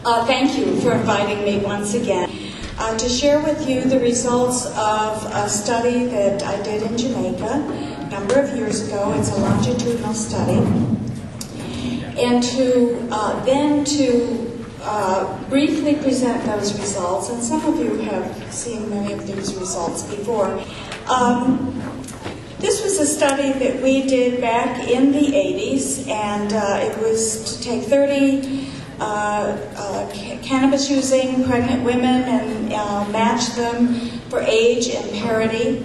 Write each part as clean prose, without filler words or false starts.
Thank you for inviting me once again to share with you the results of a study that I did in Jamaica a number of years ago. It's a longitudinal study. And to briefly present those results, and some of you have seen many of these results before. This was a study that we did back in the 80s, and it was to take 30 cannabis-using pregnant women and match them for age and parity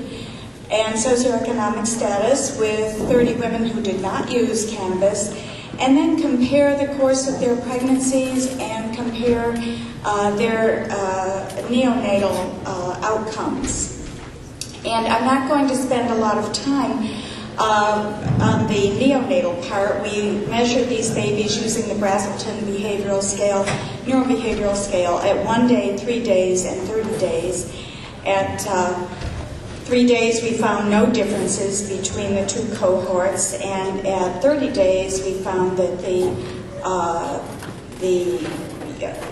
and socioeconomic status with 30 women who did not use cannabis, and then compare the course of their pregnancies and compare their neonatal outcomes. And I'm not going to spend a lot of time on the neonatal part. We measured these babies using the Brazelton behavioral scale, neurobehavioral scale, at 1 day, 3 days, and 30 days. At 3 days, we found no differences between the two cohorts, and at 30 days, we found that the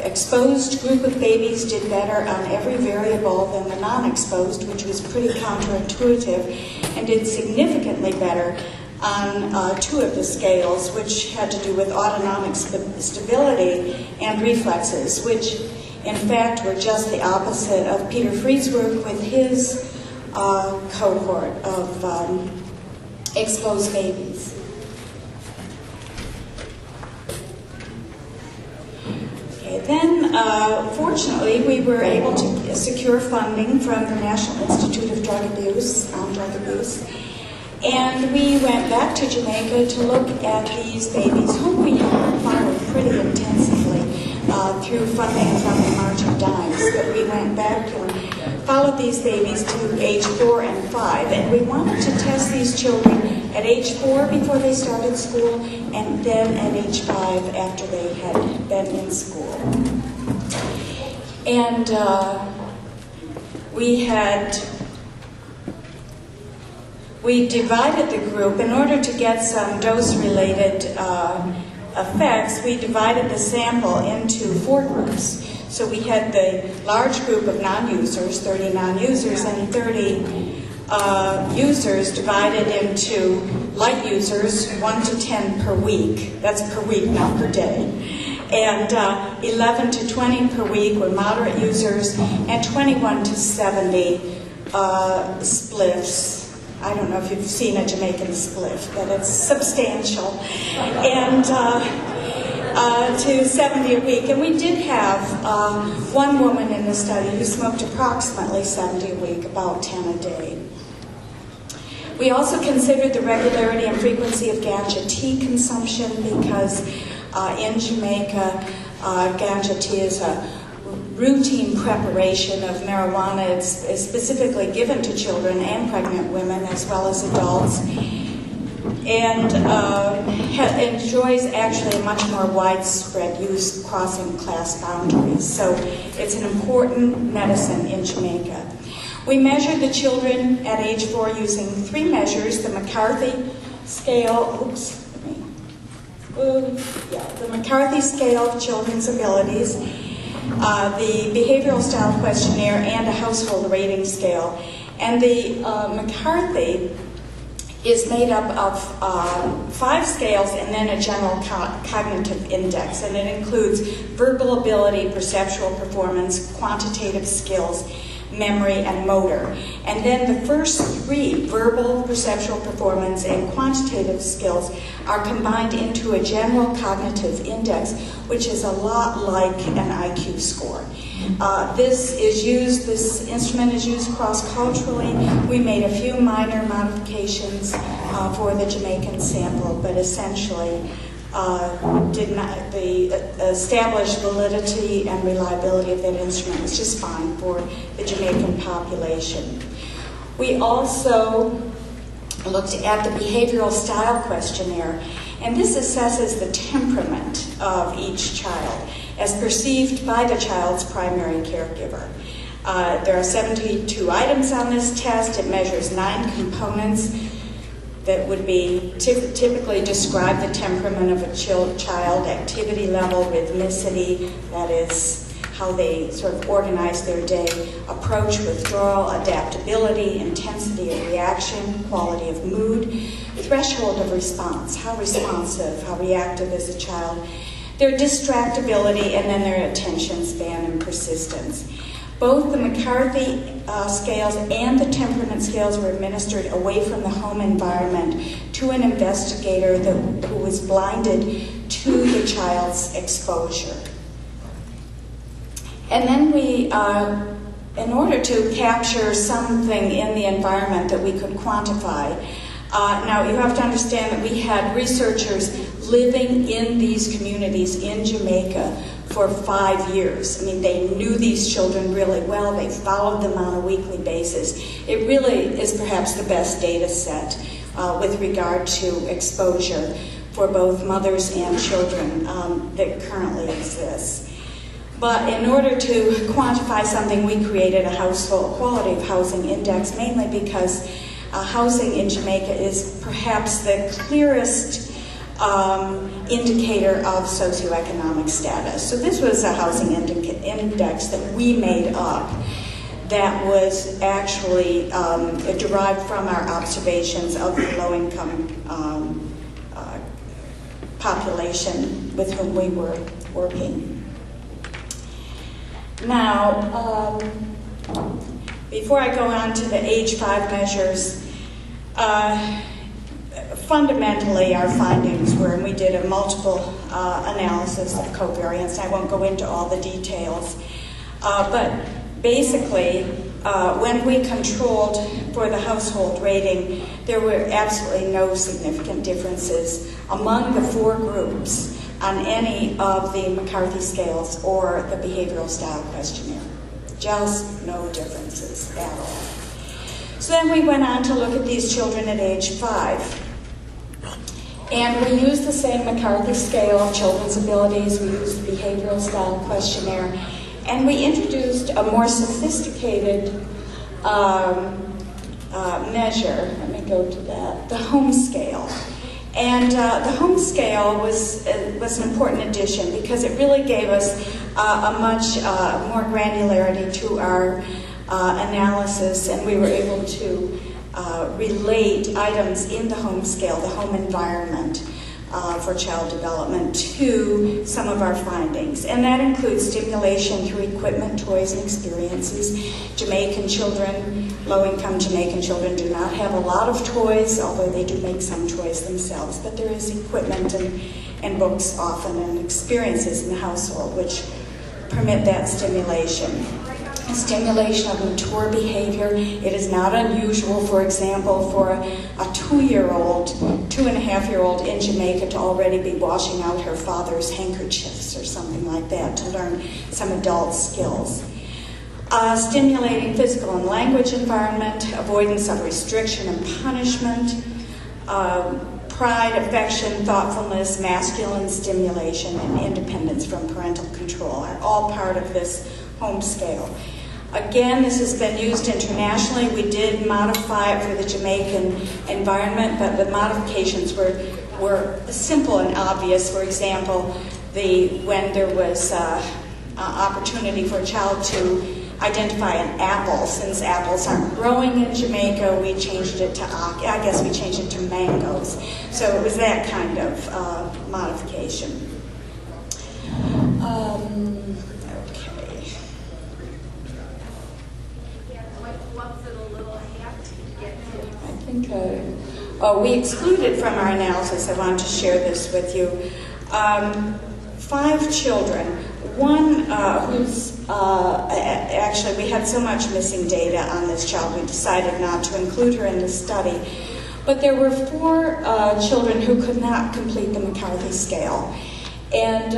exposed group of babies did better on every variable than the non-exposed, which was pretty counterintuitive, and did significantly better on 2 of the scales, which had to do with autonomic stability and reflexes, which in fact were just the opposite of Peter Freed's work with his cohort of exposed babies. Then, fortunately, we were able to secure funding from the National Institute of Drug Abuse, and we went back to Jamaica to look at these babies, whom we had followed pretty intensively through funding from the March of Dimes. But we went back and followed these babies to age 4 and 5, and we wanted to test these children at age 4 before they started school, and then at age 5 after they had been in school. And we divided the group in order to get some dose-related effects. We divided the sample into 4 groups. So we had the large group of non-users, 30 non-users, and 30 users divided into light users, 1 to 10 per week. That's per week, not per day. And 11 to 20 per week were moderate users, and 21 to 70 spliffs. I don't know if you've seen a Jamaican spliff, but it's substantial. And to 70 a week. And we did have one woman in the study who smoked approximately 70 a week, about 10 a day. We also considered the regularity and frequency of ganja tea consumption because in Jamaica, ganja tea is a routine preparation of marijuana. It's specifically given to children and pregnant women as well as adults, and enjoys actually a much more widespread use crossing class boundaries. So it's an important medicine in Jamaica. We measured the children at age 4 using 3 measures: the McCarthy scale, the McCarthy scale of children's abilities, the behavioral style questionnaire, and a household rating scale. And the McCarthy is made up of 5 scales and then a general cognitive index, and it includes verbal ability, perceptual performance, quantitative skills, memory, and motor. And then the first 3, verbal, perceptual performance, and quantitative skills, are combined into a general cognitive index, which is a lot like an IQ score. This instrument is used cross-culturally. We made a few minor modifications for the Jamaican sample, but essentially the established validity and reliability of that instrument was just fine for the Jamaican population. We also looked at the behavioral style questionnaire, and this assesses the temperament of each child as perceived by the child's primary caregiver. There are 72 items on this test. It measures 9 components. that would be typically describe the temperament of a child, activity level, rhythmicity, that is how they sort of organize their day, approach, withdrawal, adaptability, intensity of reaction, quality of mood, threshold of response, how responsive, how reactive is a child, their distractibility, and then their attention span and persistence. Both the McCarthy scales and the temperament scales were administered away from the home environment to an investigator who was blinded to the child's exposure. And then we, in order to capture something in the environment that we could quantify, now you have to understand that we had researchers living in these communities in Jamaica for 5 years. I mean, they knew these children really well. They followed them on a weekly basis. It really is perhaps the best data set with regard to exposure for both mothers and children that currently exists. But in order to quantify something, we created a household quality of housing index, mainly because housing in Jamaica is perhaps the clearest indicator of socioeconomic status. So this was a housing index that we made up that was actually derived from our observations of the low-income population with whom we were working. Now, before I go on to the age 5 measures, fundamentally our findings were, and we did a multiple analysis of covariance. I won't go into all the details, but basically when we controlled for the household rating, there were absolutely no significant differences among the 4 groups on any of the McCarthy scales or the behavioral style questionnaire. Just no differences at all. So then we went on to look at these children at age 5. And we used the same McCarthy scale of children's abilities. We used the behavioral style questionnaire. And we introduced a more sophisticated measure. Let me go to that. The home scale. And the home scale was an important addition because it really gave us a much more granularity to our analysis, and we were able to relate items in the home scale, the home environment for child development, to some of our findings. And that includes stimulation through equipment, toys, and experiences. Jamaican children, low-income Jamaican children, do not have a lot of toys, although they do make some toys themselves. But there is equipment and books often and experiences in the household which permit that stimulation. Stimulation of mature behavior. It is not unusual, for example, for a 2-year-old, 2.5-year-old in Jamaica to already be washing out her father's handkerchiefs or something like that to learn some adult skills. Stimulating physical and language environment, avoidance of restriction and punishment, pride, affection, thoughtfulness, masculine stimulation, and independence from parental control are all part of this home scale. Again, this has been used internationally. We did modify it for the Jamaican environment, but the modifications were simple and obvious. For example, when there was opportunity for a child to identify an apple, since apples aren't growing in Jamaica, we changed it to mangoes. So it was that kind of modification. We excluded from our analysis, I want to share this with you, 5 children. One actually we had so much missing data on this child, we decided not to include her in the study. But there were 4 children who could not complete the McCarthy scale. And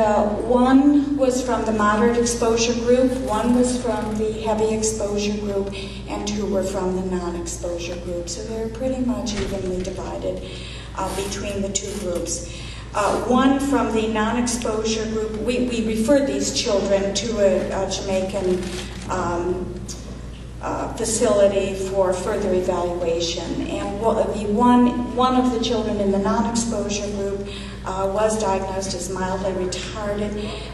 one was from the moderate exposure group, one was from the heavy exposure group, and 2 were from the non-exposure group. So they're pretty much evenly divided between the 2 groups. One from the non-exposure group, we referred these children to a Jamaican facility for further evaluation. And one of the children in the non-exposure group was diagnosed as mildly retarded.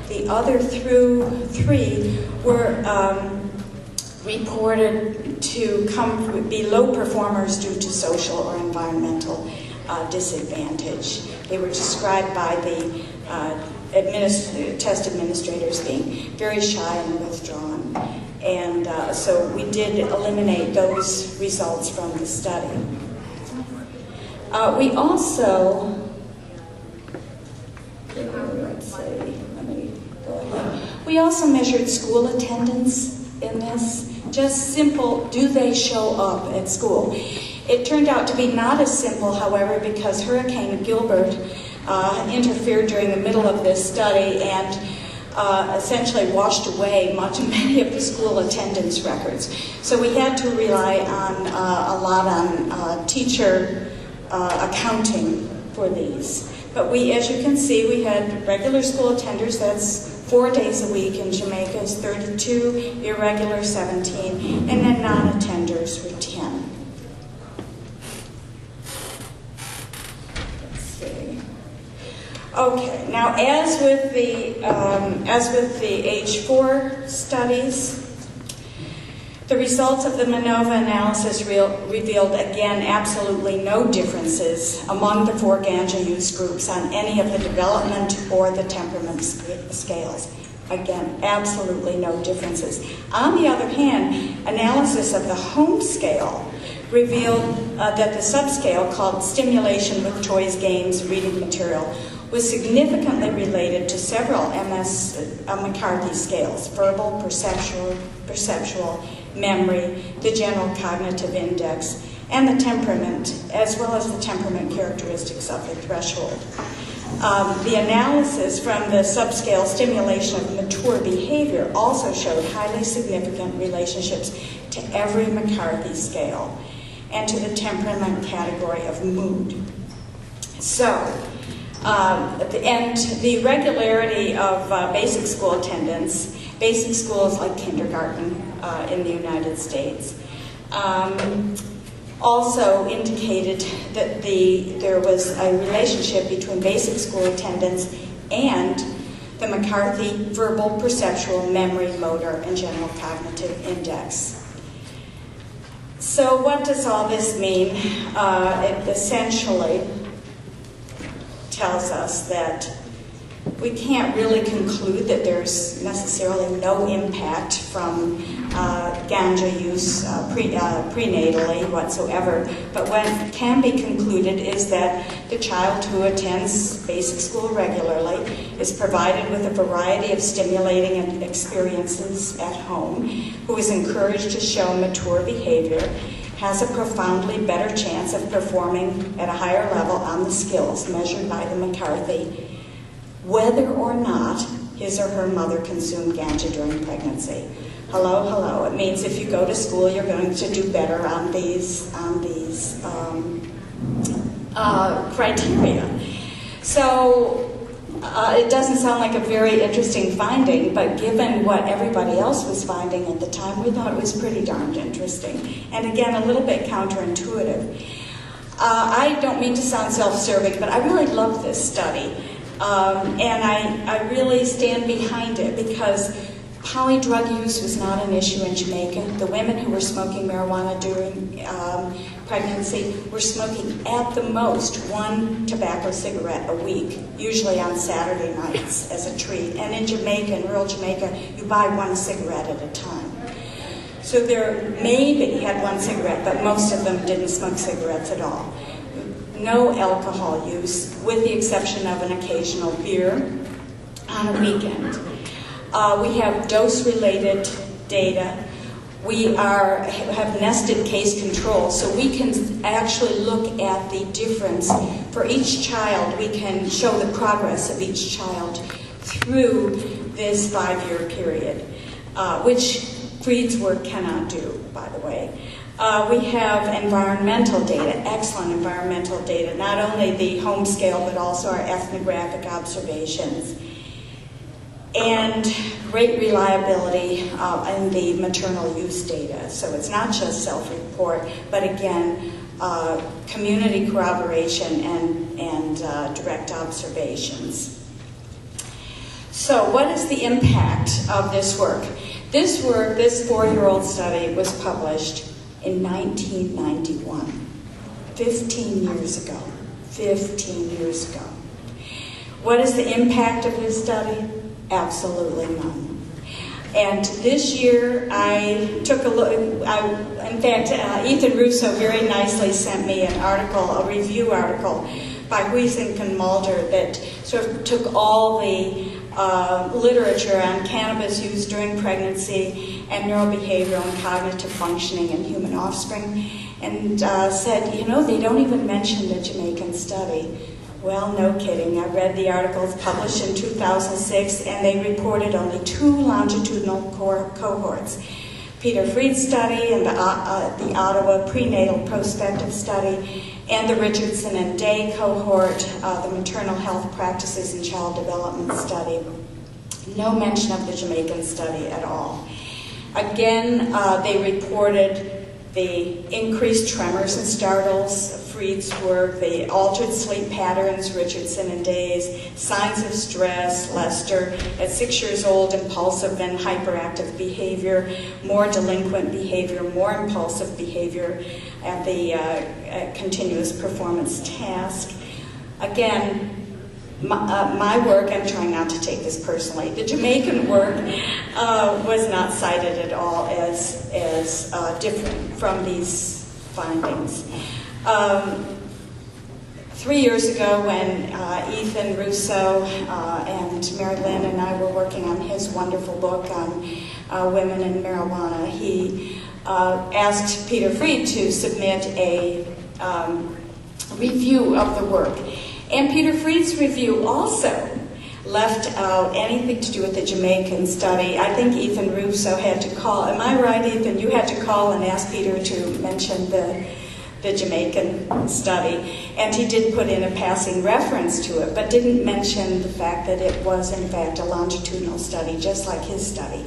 The other three were reported to be low performers due to social or environmental disadvantage. They were described by the test administrators being very shy and withdrawn. And so we did eliminate those results from the study. We also, we also measured school attendance in this. Just simple, do they show up at school? It turned out to be not as simple, however, because Hurricane Gilbert interfered during the middle of this study and essentially washed away many of the school attendance records. So we had to rely on a lot on teacher accounting for these. But as you can see, we had regular school attenders, that's 4 days a week in Jamaica is 32, irregular 17, and then non-attenders were 10. Let's see. Okay, now as with the age 4 studies, the results of the MANOVA analysis revealed again absolutely no differences among the 4 ganja use groups on any of the development or the temperament scales. Again, absolutely no differences. On the other hand, analysis of the home scale revealed that the subscale called stimulation with toys, games, reading material was significantly related to several McCarthy scales: verbal, perceptual, memory, the general cognitive index, and the temperament, as well as the temperament characteristics of the threshold. The analysis from the subscale stimulation of mature behavior also showed highly significant relationships to every McCarthy scale and to the temperament category of mood. So, and the regularity of basic school attendance, basic schools like kindergarten in the United States, also indicated that there was a relationship between basic school attendance and the McCarthy verbal, perceptual, memory, motor, and general cognitive index. So what does all this mean? It essentially tells us that we can't really conclude that there's necessarily no impact from ganja use prenatally whatsoever, but what can be concluded is that the child who attends basic school regularly is provided with a variety of stimulating experiences at home, who is encouraged to show mature behavior, has a profoundly better chance of performing at a higher level on the skills measured by the McCarthy, whether or not his or her mother consumed ganja during pregnancy. Hello, hello. It means if you go to school, you're going to do better on these criteria. So it doesn't sound like a very interesting finding, but given what everybody else was finding at the time, we thought it was pretty darned interesting. And again, a little bit counterintuitive. I don't mean to sound self-serving, but I really love this study. And I really stand behind it because polydrug use was not an issue in Jamaica. The women who were smoking marijuana during pregnancy were smoking at the most 1 tobacco cigarette a week, usually on Saturday nights as a treat. And in Jamaica, in rural Jamaica, you buy 1 cigarette at a time. So there maybe had 1 cigarette, but most of them didn't smoke cigarettes at all. No alcohol use, with the exception of an occasional beer on a weekend. We have dose-related data. We have nested case control, so we can actually look at the difference for each child. We can show the progress of each child through this 5-year period, which Freed's work cannot do, by the way. We have environmental data, excellent environmental data, not only the home scale, but also our ethnographic observations. and great reliability in the maternal use data. So it's not just self-report, but again, community corroboration and direct observations. So what is the impact of this work? This work, this 4-year-old study, was published in 1991, 15 years ago. 15 years ago. What is the impact of this study? Absolutely none. And this year I took a look, in fact, Ethan Russo very nicely sent me an article, a review article by Huizink and Mulder that sort of took all the literature on cannabis use during pregnancy and neurobehavioral and cognitive functioning in human offspring, and said, you know, they don't even mention the Jamaican study. Well, no kidding. I read the articles published in 2006, and they reported only 2 longitudinal cohorts. Peter Fried's study and the Ottawa prenatal prospective study, and the Richardson and Day cohort, the maternal health practices and child development study. No mention of the Jamaican study at all. Again, they reported the increased tremors and startles, Fried's work, the altered sleep patterns, Richardson and Day's, signs of stress, Lester, at 6 years old, impulsive and hyperactive behavior, more delinquent behavior, more impulsive behavior at the continuous performance task. Again, my work, I'm trying not to take this personally, the Jamaican work was not cited at all as different from these findings. 3 years ago, when Ethan Russo and Mary Lynn and I were working on his wonderful book on women and marijuana, he asked Peter Fried to submit a review of the work. And Peter Fried's review also left out anything to do with the Jamaican study. I think Ethan Russo had to call. Am I right, Ethan? You had to call and ask Peter to mention the Jamaican study. And he did put in a passing reference to it, but didn't mention the fact that it was, in fact, a longitudinal study, just like his study.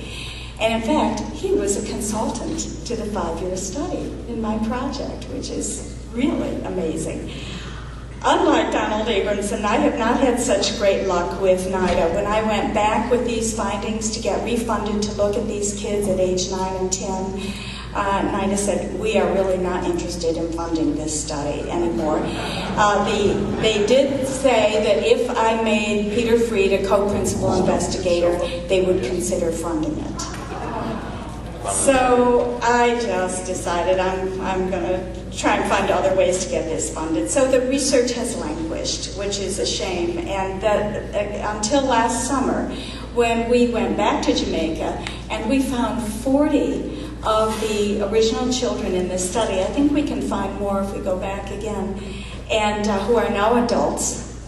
And in fact, he was a consultant to the 5-year study in my project, which is really amazing. Unlike Donald Abramson, I have not had such great luck with NIDA. When I went back with these findings to get refunded to look at these kids at age 9 and 10, NIDA said, we are really not interested in funding this study anymore. They did say that if I made Peter Fried a co-principal investigator, they would consider funding it. So I just decided I'm going to try and find other ways to get this funded. So the research has languished, which is a shame. And that, until last summer, when we went back to Jamaica and we found 40 of the original children in this study. I think we can find more if we go back again, and who are now adults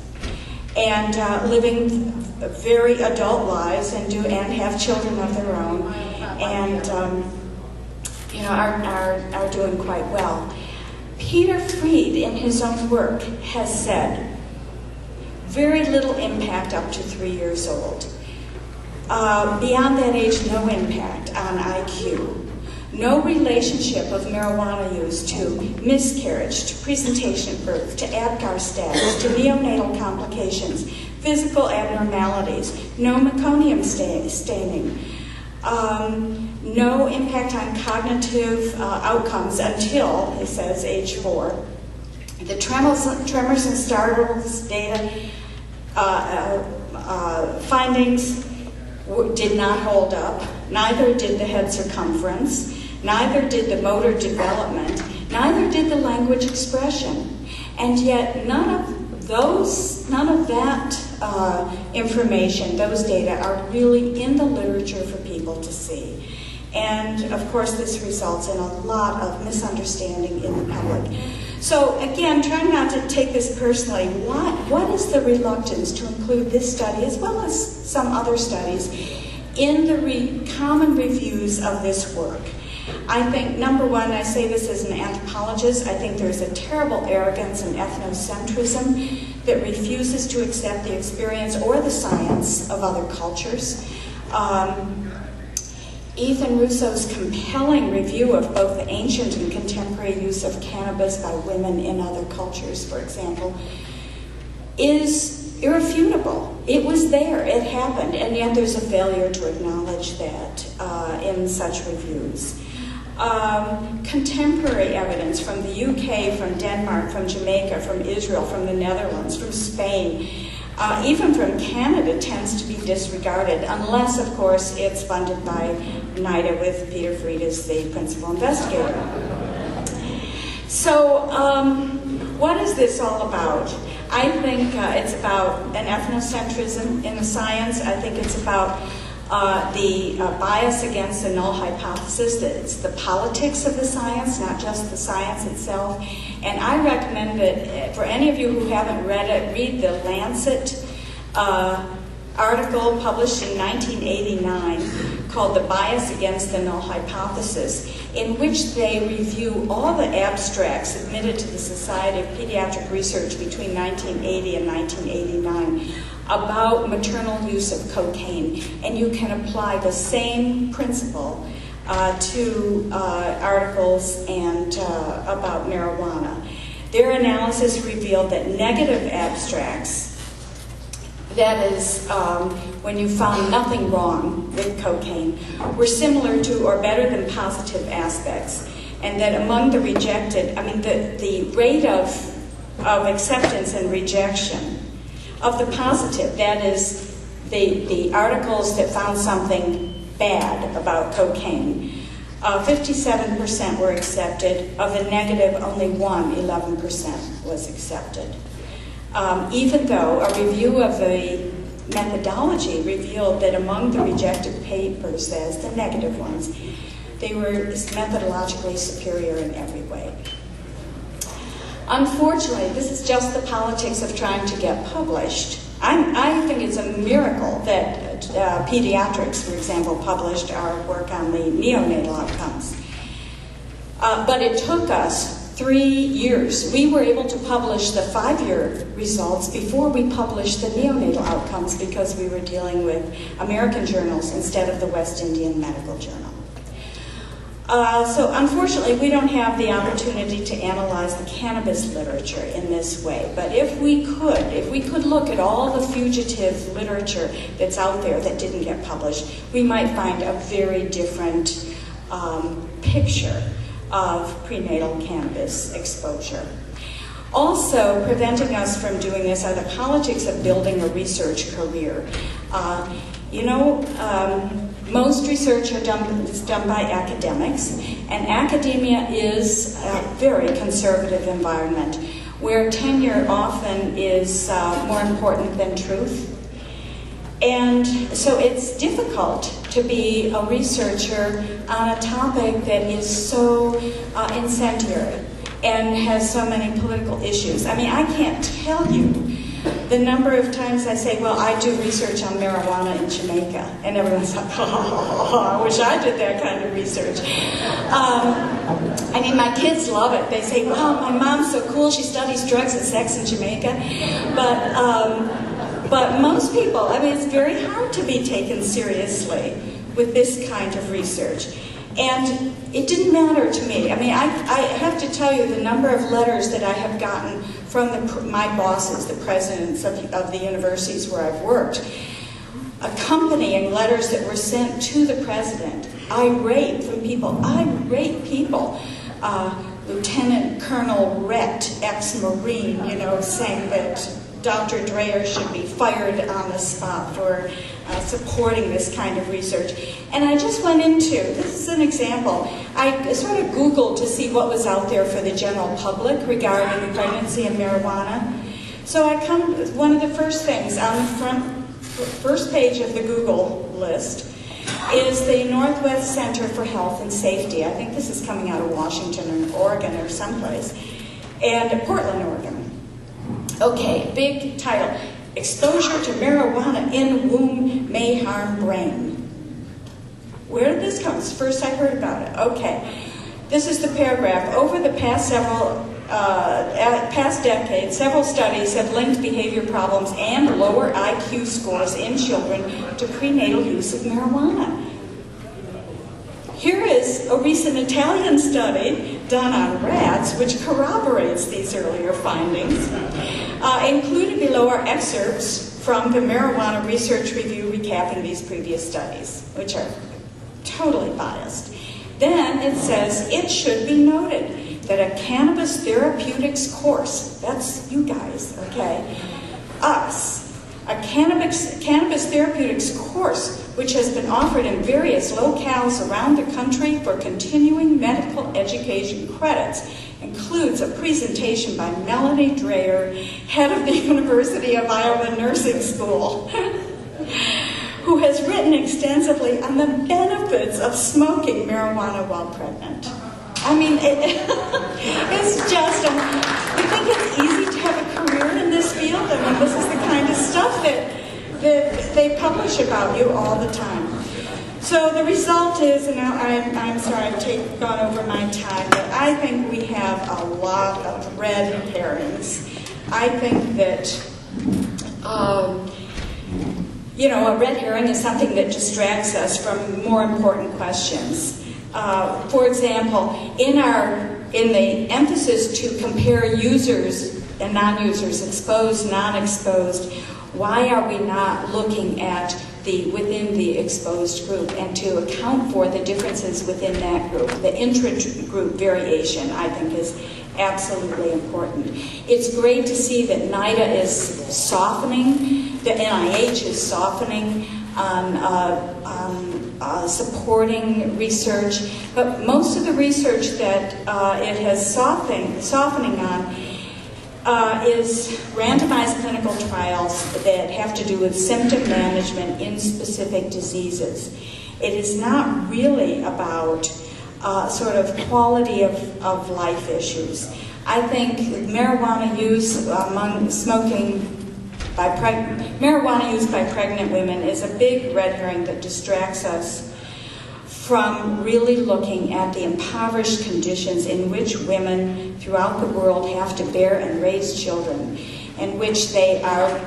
and living very adult lives and have children of their own, and are doing quite well. Peter Fried, in his own work, has said very little impact up to 3 years old. Beyond that age, no impact on IQ. No relationship of marijuana use to miscarriage, to presentation of birth, to APGAR status, to neonatal complications, physical abnormalities, no meconium staining, no impact on cognitive outcomes until, he says, age 4. The tremors and startles data findings did not hold up. Neither did the head circumference. Neither did the motor development. Neither did the language expression. And yet none of that information, those data, are really in the literature for people to see. And of course this results in a lot of misunderstanding in the public. So again, trying not to take this personally, what is the reluctance to include this study as well as some other studies in the common reviews of this work? I think, number one, I say this as an anthropologist, I think there's a terrible arrogance and ethnocentrism that refuses to accept the experience or the science of other cultures. Ethan Russo's compelling review of both the ancient and contemporary use of cannabis by women in other cultures, for example, is irrefutable. It was there, it happened, and yet there's a failure to acknowledge that in such reviews. Contemporary evidence from the UK, from Denmark, from Jamaica, from Israel, from the Netherlands, from Spain, even from Canada tends to be disregarded, unless, of course, it's funded by NIDA with Peter Fried as the principal investigator. So, what is this all about? I think it's about an ethnocentrism in the science. I think it's about the bias against the null hypothesis, that it's the politics of the science, not just the science itself. And I recommend that for any of you who haven't read it, read the Lancet article published in 1989 called The Bias Against the Null Hypothesis, in which they review all the abstracts submitted to the Society of Pediatric Research between 1980 and 1989 about maternal use of cocaine. And you can apply the same principle to articles and about marijuana. Their analysis revealed that negative abstracts, that is, when you found nothing wrong with cocaine, were similar to or better than positive aspects. And that among the rejected, I mean, the rate of acceptance and rejection of the positive, that is, the articles that found something bad about cocaine, 57% were accepted. Of the negative, only 11% was accepted. Even though a review of the methodology revealed that among the rejected papers, that is, the negative ones, they were methodologically superior in every way. Unfortunately, this is just the politics of trying to get published. I think it's a miracle that Pediatrics, for example, published our work on the neonatal outcomes. But it took us 3 years. We were able to publish the 5-year results before we published the neonatal outcomes because we were dealing with American journals instead of the West Indian Medical Journal. So unfortunately, we don't have the opportunity to analyze the cannabis literature in this way. But if we could look at all the fugitive literature that's out there that didn't get published, we might find a very different picture of prenatal cannabis exposure. Also, preventing us from doing this are the politics of building a research career. Most research is done by academics, and academia is a very conservative environment where tenure often is more important than truth. And so it's difficult to be a researcher on a topic that is so incendiary and has so many political issues. I mean, I can't tell you the number of times I say, well, I do research on marijuana in Jamaica. And everyone's like, oh, I wish I did that kind of research. I mean, my kids love it. They say, wow, my mom's so cool. She studies drugs and sex in Jamaica. But most people, I mean, it's very hard to be taken seriously with this kind of research. And it didn't matter to me. I mean, I have to tell you the number of letters that I have gotten from my bosses, the presidents of the universities where I've worked, accompanying letters that were sent to the president, irate people, Lieutenant Colonel Rhett, ex-Marine, saying that Dr. Dreher should be fired on the spot for supporting this kind of research. And I just went into, this is an example, I sort of Googled to see what was out there for the general public regarding the pregnancy of marijuana. So I come with one of the first things on the first page of the Google list is the Northwest Center for Health and Safety. I think this is coming out of Washington or Oregon or someplace, and Portland, Oregon. Okay, big title, exposure to marijuana in womb may harm brain. Where did this come? It's the first I heard about it. Okay. This is the paragraph. Over the past decades, several studies have linked behavior problems and lower IQ scores in children to prenatal use of marijuana. Here is a recent Italian study done on rats which corroborates these earlier findings. Included below are excerpts from the Marijuana Research Review recapping these previous studies, which are totally biased. Then it says, it should be noted that a cannabis therapeutics course, that's you guys, okay, us, a cannabis therapeutics course which has been offered in various locales around the country for continuing medical education credits, includes a presentation by Melanie Dreher, head of the University of Iowa Nursing School, who has written extensively on the benefits of smoking marijuana while pregnant. I mean, it's just, you think it's easy to have a career in this field? I mean, this is the kind of stuff that they publish about you all the time. So the result is, and now I'm sorry I've gone over my time, but I think we have a lot of red herrings. I think that, a red herring is something that distracts us from more important questions. For example, in the emphasis to compare users and non-users, exposed, non-exposed, why are we not looking at within the exposed group and to account for the differences within that group? The intra-group variation, I think, is absolutely important. It's great to see that NIDA is softening, the NIH is softening on supporting research, but most of the research that it has softening on is randomized clinical trials that have to do with symptom management in specific diseases. It is not really about sort of quality of life issues. I think marijuana use marijuana use by pregnant women is a big red herring that distracts us from really looking at the impoverished conditions in which women throughout the world have to bear and raise children, in which they are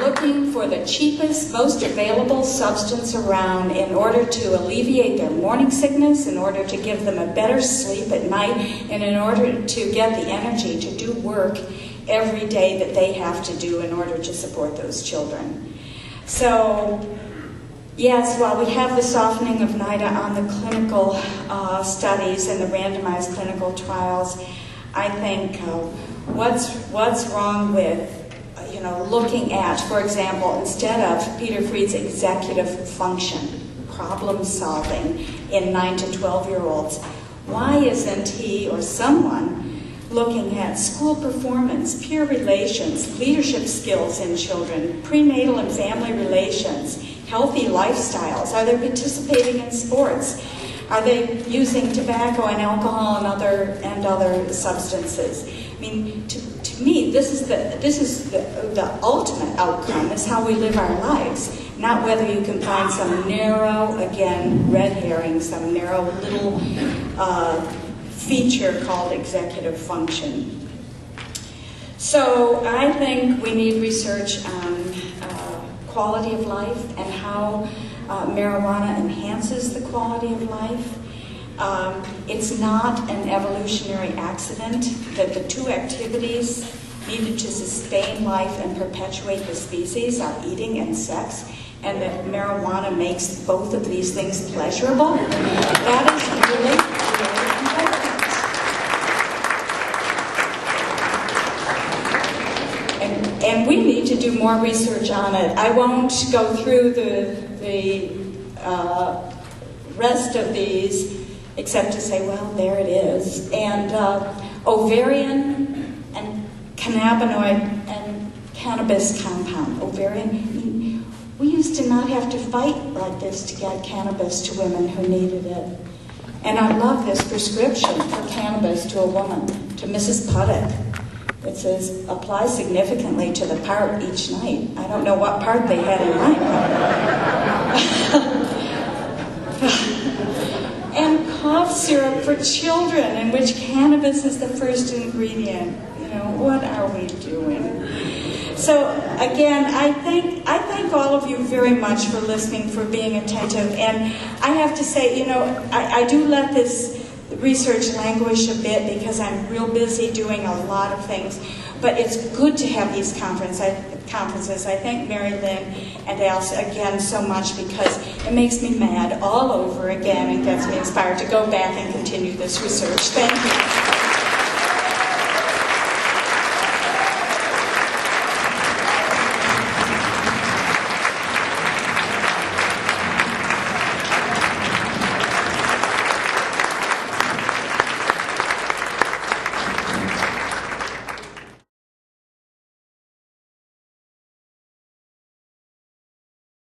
looking for the cheapest, most available substance around in order to alleviate their morning sickness, in order to give them a better sleep at night, and in order to get the energy to do work every day that they have to do in order to support those children. So, yes, while we have the softening of NIDA on the clinical studies and the randomized clinical trials, I think what's wrong with looking at, for example, instead of Peter Fried's executive function, problem solving in 9 to 12-year-olds, why isn't he or someone looking at school performance, peer relations, leadership skills in children, prenatal and family relations, healthy lifestyles? Are they participating in sports? Are they using tobacco and alcohol and other substances? I mean, to me, this is the ultimate outcome, is how we live our lives, not whether you can find some narrow, again, red herring, some narrow little feature called executive function. So I think we need research on quality of life and how marijuana enhances the quality of life. It's not an evolutionary accident that the two activities needed to sustain life and perpetuate the species are eating and sex, and that marijuana makes both of these things pleasurable. That is really, really important. And we need to do more research on it. I won't go through the rest of these, except to say, well, there it is. And ovarian and cannabinoid and cannabis compound. Ovarian, we used to not have to fight like this to get cannabis to women who needed it. And I love this prescription for cannabis to a woman, to Mrs. Puttick. It says, apply significantly to the part each night. I don't know what part they had in mind. And cough syrup for children, in which cannabis is the first ingredient. You know, what are we doing? So again, I thank all of you very much for listening, for being attentive. And I have to say, you know, I do let this research languish a bit because I'm real busy doing a lot of things. But it's good to have these conferences. I thank Mary Lynn and Alice again so much, because it makes me mad all over again and gets me inspired to go back and continue this research. Thank you.